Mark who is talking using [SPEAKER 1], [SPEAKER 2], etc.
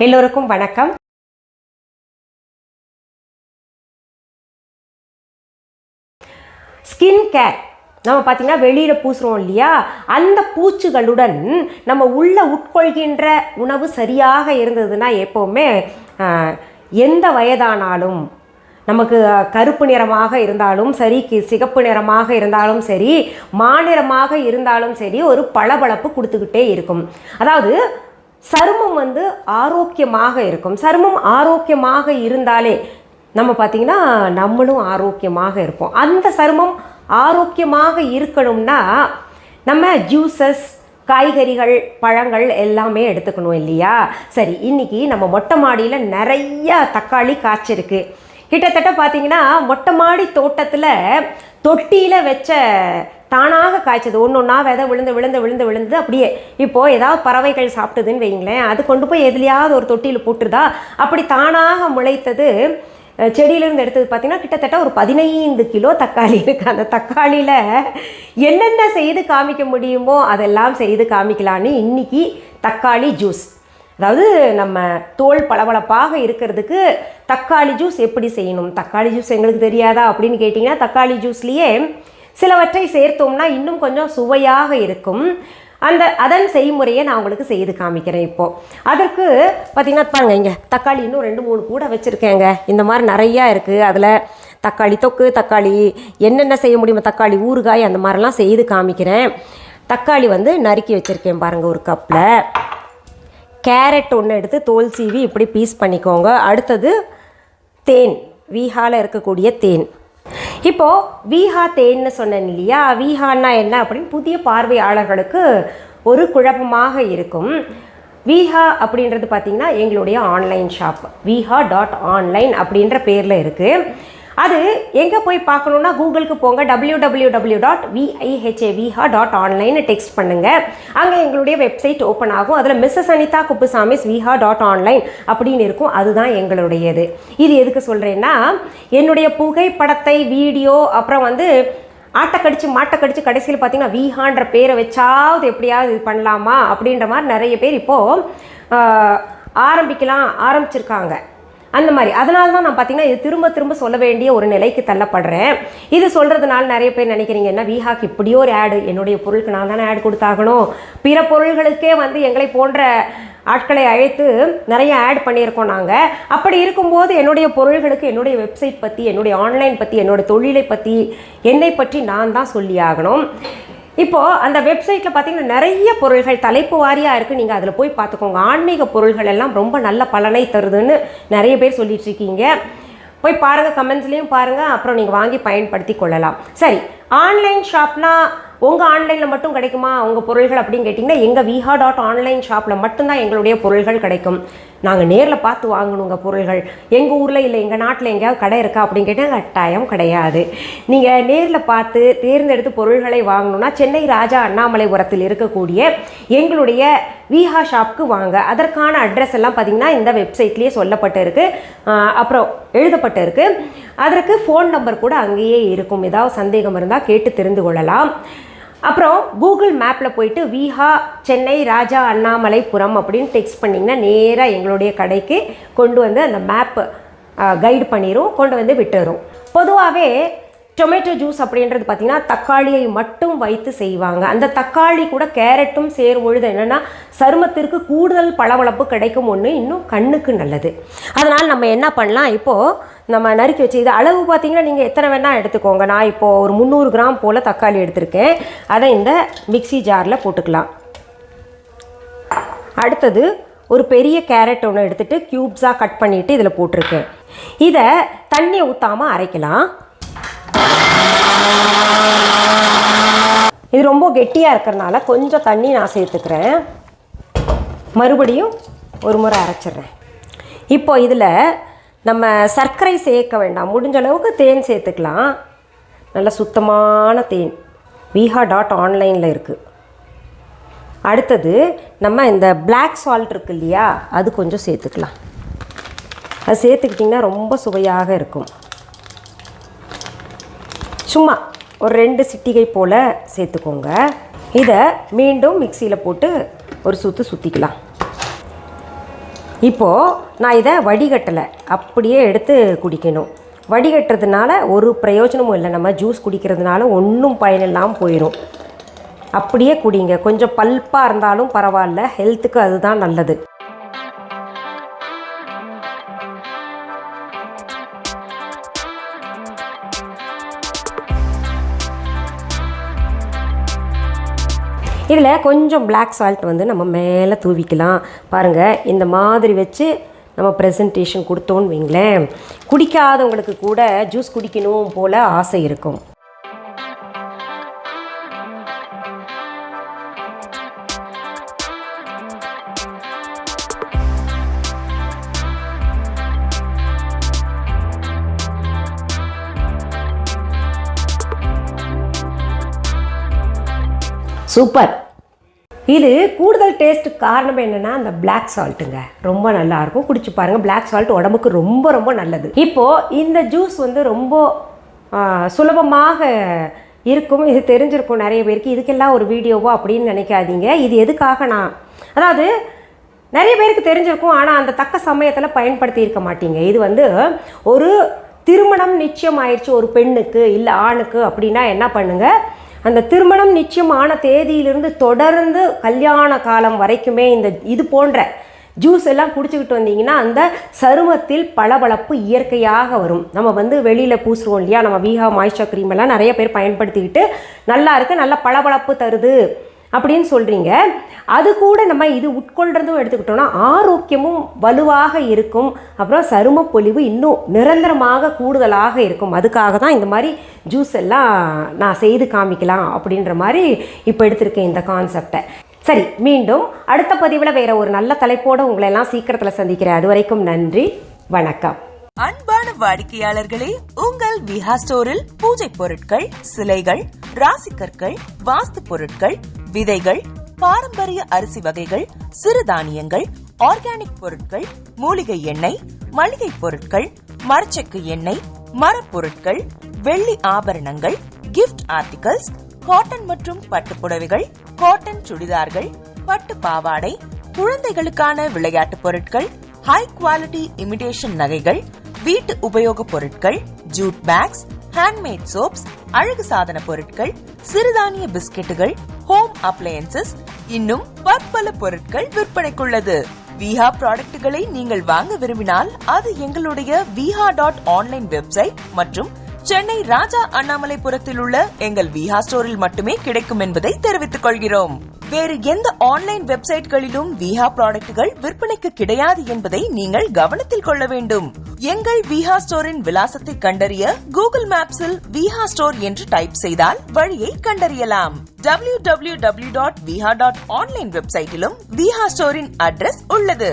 [SPEAKER 1] எல்லோருக்கும் வணக்கம். Skin care நம்ம பார்த்திங்கன்னா வெளியில் பூசுகிறோம் இல்லையா, அந்த பூச்சிகளுடன் நம்ம உள்ள உட்கொள்கின்ற உணவு சரியாக இருந்ததுன்னா எப்போவுமே எந்த வயதானாலும் நமக்கு கருப்பு நிறமாக இருந்தாலும் சரி, சிகப்பு நிறமாக இருந்தாலும் சரி, மாநிறமாக இருந்தாலும் சரி, ஒரு பளபளப்பு கொடுத்துக்கிட்டே இருக்கும். அதாவது சருமம் ஆரோக்கியமாக இருக்கும். சருமம் ஆரோக்கியமாக இருந்தாலே நம்ம பார்த்திங்கன்னா நம்மளும் ஆரோக்கியமாக இருப்போம். அந்த சருமம் ஆரோக்கியமாக இருக்கணும்னா நம்ம ஜூஸஸ், காய்கறிகள், பழங்கள் எல்லாமே எடுத்துக்கணும் இல்லையா? சரி, இன்றைக்கி நம்ம மொட்டை மாடியில் நிறையா தக்காளி காய்ச்சிருக்கு. கிட்டத்தட்ட பார்த்திங்கன்னா மொட்டை மாடி தோட்டத்தில் தொட்டியில் வச்ச தானாக காய்ச்சது ஒன்று ஒன்றா விதை விழுந்து அப்படியே இப்போது ஏதாவது பறவைகள் சாப்பிட்டுதுன்னு வைங்களேன், அது கொண்டு போய் எதுலையாவது ஒரு தொட்டியில் போட்டுருதா, அப்படி தானாக முளைத்தது செடியிலேருந்து எடுத்தது பார்த்திங்கன்னா கிட்டத்தட்ட ஒரு 15 கிலோ தக்காளி இருக்குது. அந்த தக்காளியில் என்னென்ன செய்து காமிக்க முடியுமோ அதெல்லாம் செய்து காமிக்கலான்னு இன்றைக்கி தக்காளி ஜூஸ், அதாவது நம்ம தோல் பளபளப்பாக இருக்கிறதுக்கு தக்காளி ஜூஸ் எப்படி செய்யணும், தக்காளி ஜூஸ் எங்களுக்கு தெரியாதா அப்படின்னு கேட்டிங்கன்னா, தக்காளி ஜூஸ்லேயே சிலவற்றை சேர்த்தோம்னா இன்னும் கொஞ்சம் சுவையாக இருக்கும். அதன் செய்முறையை நான் உங்களுக்கு செய்து காமிக்கிறேன். இப்போது அதற்கு பார்த்திங்கன்னா பாருங்க, இங்கே தக்காளி இன்னும் 2-3 கூட வச்சுருக்கேங்க. இந்த மாதிரி நிறையா இருக்குது. அதில் தக்காளி தொக்கு, தக்காளி என்னென்ன செய்ய முடியுமோ, தக்காளி ஊறுகாய், அந்த மாதிரிலாம் செய்து காமிக்கிறேன். தக்காளி நறுக்கி வச்சுருக்கேன் பாருங்கள் ஒரு கப்பில். கேரட் ஒன்று எடுத்து தோல் சீவி இப்படி பீஸ் பண்ணிக்கோங்க. அடுத்தது தேன், வீஹாவில் இருக்கக்கூடிய தேன். இப்போது வீஹா தேன்னு சொன்னேன் இல்லையா, வீஹான்னா என்ன அப்படின்னு புதிய பார்வையாளர்களுக்கு ஒரு குழப்பமாக இருக்கும். வீஹா அப்படின்றது பார்த்திங்கன்னா எங்களுடைய ஆன்லைன் ஷாப், viha.online அப்படின்ற பேரில் இருக்குது. அது எங்கே போய் பார்க்கணுன்னா கூகுளுக்கு போங்க, www.viha.online டெக்ஸ்ட் பண்ணுங்கள். அங்கே எங்களுடைய வெப்சைட் ஓப்பன் ஆகும். அதில் மிஸ்ஸஸ் அனிதா குப்புசாமிஸ் viha.online அப்படின்னு இருக்கும். அதுதான் எங்களுடையது. இது எதுக்கு சொல்கிறேன்னா, என்னுடைய புகைப்படத்தை, வீடியோ, அப்புறம் மாட்டை கடிச்சு கடைசியில் பார்த்திங்கன்னா வீஹான்ற பேரை வச்சாவது எப்படியாவது இது பண்ணலாமா அப்படின்ற மாதிரி நிறைய பேர் இப்போது ஆரம்பிச்சிருக்காங்க. அந்த மாதிரி அதனால தான் நான் பார்த்திங்கன்னா இது திரும்ப சொல்ல வேண்டிய ஒரு நிலைக்கு தள்ளப்படுறேன். இது சொல்கிறதுனால நிறைய பேர் நினைக்கிறீங்க, என்ன வீஹாக்கு இப்படியோ ஒரு ஆடு, என்னுடைய பொருளுக்கு நான் தானே ஆட் கொடுத்தாகணும், பிற பொருள்களுக்கே எங்களை போன்ற ஆட்களை அழைத்து நிறைய ஆட் பண்ணியிருக்கோம் நாங்கள். அப்படி இருக்கும்போது என்னுடைய பொருள்களுக்கு, என்னுடைய வெப்சைட் பற்றி, என்னுடைய ஆன்லைன் பற்றி, என்னுடைய தொழிலை பற்றி, என்னை பற்றி நான் தான் சொல்லி ஆகணும். இப்போது அந்த வெப்சைட்டில் பார்த்திங்கன்னா நிறைய பொருள்கள் தலைப்பு வாரியாக இருக்குது. நீங்கள் அதில் போய் பார்த்துக்கோங்க. ஆன்மீக பொருள்கள் எல்லாம் ரொம்ப நல்ல பலனை தருதுன்னு நிறைய பேர் சொல்லிகிட்ருக்கீங்க. போய் பாருங்கள், கமெண்ட்ஸ்லேயும் பாருங்கள், அப்புறம் நீங்கள் வாங்கி பயன்படுத்தி கொள்ளலாம். சரி, ஆன்லைன் ஷாப்னா உங்கள் ஆன்லைனில் மட்டும் கிடைக்குமா உங்கள் பொருள்கள் அப்படின்னு கேட்டிங்கன்னா, எங்கள் viha.online ஷாப்பில் மட்டும்தான் எங்களுடைய பொருள்கள் கிடைக்கும். நாங்கள் நேரில் பார்த்து வாங்கணுங்க பொருள்கள். எங்கள் ஊரில் இல்லை எங்கள் நாட்டில் எங்கேயாவது கடை இருக்கா அப்படின்னு கேட்டால் கட்டாயம் கிடையாது. நீங்கள் நேரில் பார்த்து தேர்ந்தெடுத்து பொருள்களை வாங்கணுன்னா சென்னை ராஜா அண்ணாமலைபுரத்தில் இருக்கக்கூடிய எங்களுடைய விஹா ஷாப்புக்கு வாங்க. அதற்கான அட்ரஸ் எல்லாம் பார்த்திங்கன்னா இந்த வெப்சைட்லேயே சொல்லப்பட்டு இருக்குது, அப்புறம் எழுதப்பட்டு இருக்குது. அதற்கு ஃபோன் நம்பர் கூட அங்கேயே இருக்கும். ஏதாவது சந்தேகம் இருந்தால் கேட்டு தெரிந்து கொள்ளலாம். அப்புறம் கூகுள் மேப்பில் போயிட்டு விஹா சென்னை ராஜா அண்ணாமலைபுரம் அப்படின்னு டெக்ஸ்ட் பண்ணிங்கன்னா நேராக எங்களுடைய கடைக்கு கொண்டு அந்த மேப் கைடு பண்ணிடும், கொண்டு விட்டுரும். பொதுவாகவே டொமேட்டோ ஜூஸ் அப்படின்றது பார்த்திங்கன்னா தக்காளியை மட்டும் வைத்து செய்வாங்க. அந்த தக்காளி கூட கேரட்டும் சேரும்பொழுது என்னென்னா சருமத்திற்கு கூடுதல் பளபளப்பு கிடைக்கும். ஒன்று இன்னும் கண்ணுக்கு நல்லது. அதனால் நம்ம என்ன பண்ணலாம், இப்போது நம்ம நறுக்கி வச்சு இது அளவு பார்த்திங்கன்னா நீங்கள் எத்தனை வேணால் எடுத்துக்கோங்க. நான் இப்போது ஒரு 300 கிராம் போல் தக்காளி எடுத்திருக்கேன். அதை இந்த மிக்சி ஜாரில் போட்டுக்கலாம். அடுத்தது ஒரு பெரிய கேரட் ஒன்று எடுத்துகிட்டு க்யூப்ஸாக கட் பண்ணிவிட்டு இதில் போட்டிருக்கேன். இதை தண்ணி ஊற்றாமல் அரைக்கலாம். இது ரொம்ப கெட்டியாக இருக்கிறதுனால கொஞ்சம் தண்ணி நான் சேர்த்துக்கிறேன். மறுபடியும் ஒரு முறை அரைச்சிட்றேன். இப்போ இதில் நம்ம சர்க்கரை சேர்க்க வேண்டாம், முடிஞ்ச அளவுக்கு தேன் சேர்த்துக்கலாம். நல்ல சுத்தமான தேன் viha.online இருக்குது. அடுத்தது நம்ம இந்த பிளாக் சால்ட் இருக்குது இல்லையா, அது கொஞ்சம் சேர்த்துக்கலாம். அது சேர்த்துக்கிட்டிங்கன்னா ரொம்ப சுவையாக இருக்கும். சும்மா ஒரு 2 சிட்டிகை போல் சேர்த்துக்கோங்க. இதை மீண்டும் மிக்சியில் போட்டு ஒரு சுற்றிக்கலாம். இப்போது நான் இதை வடிகட்டலை, அப்படியே எடுத்து குடிக்கணும். வடிகட்டுறதுனால ஒரு பிரயோஜனமும் இல்லை. நம்ம ஜூஸ் குடிக்கிறதுனால ஒன்றும் பயனில்லாமல் போயிடும். அப்படியே குடிங்க. கொஞ்சம் பல்ப்பாக இருந்தாலும் பரவாயில்ல, ஹெல்த்துக்கு அதுதான் நல்லது. இதில் கொஞ்சம் பிளாக் சால்ட் வந்து நம்ம மேலே தூவிக்கலாம். பாருங்கள், இந்த மாதிரி வச்சு நம்ம ப்ரெசன்டேஷன் கொடுத்தோன்னு வைங்களேன், குடிக்காதவங்களுக்கு கூட ஜூஸ் குடிக்கணும் போல் ஆசை இருக்கும். சூப்பர். இது கூடுதல் டேஸ்ட்டுக்கு காரணம் என்னென்னா அந்த பிளாக் சால்ட்டுங்க. ரொம்ப நல்லாயிருக்கும், குடிச்சு பாருங்கள். பிளாக் சால்ட் உடம்புக்கு ரொம்ப ரொம்ப நல்லது. இப்போது இந்த ஜூஸ் வந்து ரொம்ப சுலபமாக இருக்கும். இது தெரிஞ்சிருக்கும் நிறைய பேருக்கு. இதுக்கெல்லாம் ஒரு வீடியோவோ அப்படின்னு நினைக்காதீங்க. இது எதுக்காக அதாவது நிறைய பேருக்கு தெரிஞ்சிருக்கும், ஆனால் அந்த தக்க சமயத்தில் பயன்படுத்தி இருக்க மாட்டீங்க. இது வந்து ஒரு திருமணம் நிச்சயம் ஆயிடுச்சு ஒரு பெண்ணுக்கு இல்லை ஆணுக்கு அப்படின்னா என்ன பண்ணுங்கள், அந்த திருமணம் நிச்சயமான தேதியிலிருந்து தொடர்ந்து கல்யாண காலம் வரைக்குமே இது போன்ற ஜூஸ் எல்லாம் குடிச்சுக்கிட்டு வந்தீங்கன்னா அந்த சருமத்தில் பளபளப்பு இயற்கையாக வரும். நம்ம வந்து வெளியில் பூசுவோம் இல்லையா, நம்ம வீஹா மாய்ஸ்சர் க்ரீம் எல்லாம் நிறைய பேர் பயன்படுத்திக்கிட்டு நல்லா இருக்குது, நல்ல பளபளப்பு தருது அப்படின்னு சொல்கிறீங்க. அது கூட நம்ம இது உட்கொள்றதும் எடுத்துக்கிட்டோன்னா ஆரோக்கியமும் வலுவாக இருக்கும். அப்புறம் சரும பொலிவு இன்னும் நிரந்தரமாக கூடுதலாக இருக்கும். அதுக்காக தான் இந்த மாதிரி ஜூஸ் எல்லாம் நான் செய்து காமிக்கலாம் அப்படின்ற மாதிரி இப்போ எடுத்திருக்கேன் இந்த கான்செப்டை. சரி, மீண்டும் அடுத்த பதிவில் வேறு ஒரு நல்ல தலைப்போடு உங்களை எல்லாம் சீக்கிரத்தில் சந்திக்கிறேன். அது வரைக்கும் நன்றி, வணக்கம்.
[SPEAKER 2] அன்பான வாடிக்கையாளர்களே, உங்கள் விஹா ஸ்டோரில் பூஜை பொருட்கள், சிலைகள், ராசிக்கற்கள், வாஸ்து பொருட்கள், விதைகள், பாரம்பரிய அரிசி வகைகள், சிறுதானியங்கள், ஆர்கானிக் பொருட்கள், மூலிகை எண்ணெய், மளிகை பொருட்கள், மரச்செக்கு எண்ணெய், மரப்பொருட்கள், வெள்ளி ஆபரணங்கள், கிஃப்ட் ஆர்டிகல்ஸ், காட்டன் மற்றும் பட்டு புடவைகள், காட்டன் சுடிதார்கள், பட்டு பாவாடை, குழந்தைகளுக்கான விளையாட்டு பொருட்கள், ஹை குவாலிட்டி இமிடேஷன் நகைகள், வீட்டு உபயோக பொருட்கள், ஜூட் பேக்ஸ், ஹேண்ட்மேட் சோப்ஸ், அழகு சாதன பொருட்கள், சிறுதானிய பிஸ்கெட்டுகள், ஹோம் அப்ளையன்சஸ், இன்னும் பற்பல பொருட்கள் விற்பனைக்குள்ளது. விஹா ப்ராடக்ட்களை நீங்கள் வாங்க விரும்பினால் அது எங்களுடைய viha.online வெப்சைட் மற்றும் சென்னை ராஜா அண்ணாமலைபுரத்தில் உள்ள எங்கள் விஹா ஸ்டோரில் மட்டுமே கிடைக்கும் என்பதை தெரிவித்துக் கொள்கிறோம். வேறு எந்த ஆன்லைன் வெப்சைட்களிலும் விஹா ப்ராடக்ட்கள் விற்பனைக்கு கிடையாது என்பதை நீங்கள் கவனத்தில் கொள்ள வேண்டும். எங்கள் விஹா ஸ்டோரின் விலாசத்தை கண்டறிய கூகுள் மேப்ஸில் விஹா ஸ்டோர் என்று டைப் செய்தால் வழியை கண்டறியலாம். www.viha.online வெப்சைட்டிலும் விஹா ஸ்டோரின் அட்ரஸ் உள்ளது.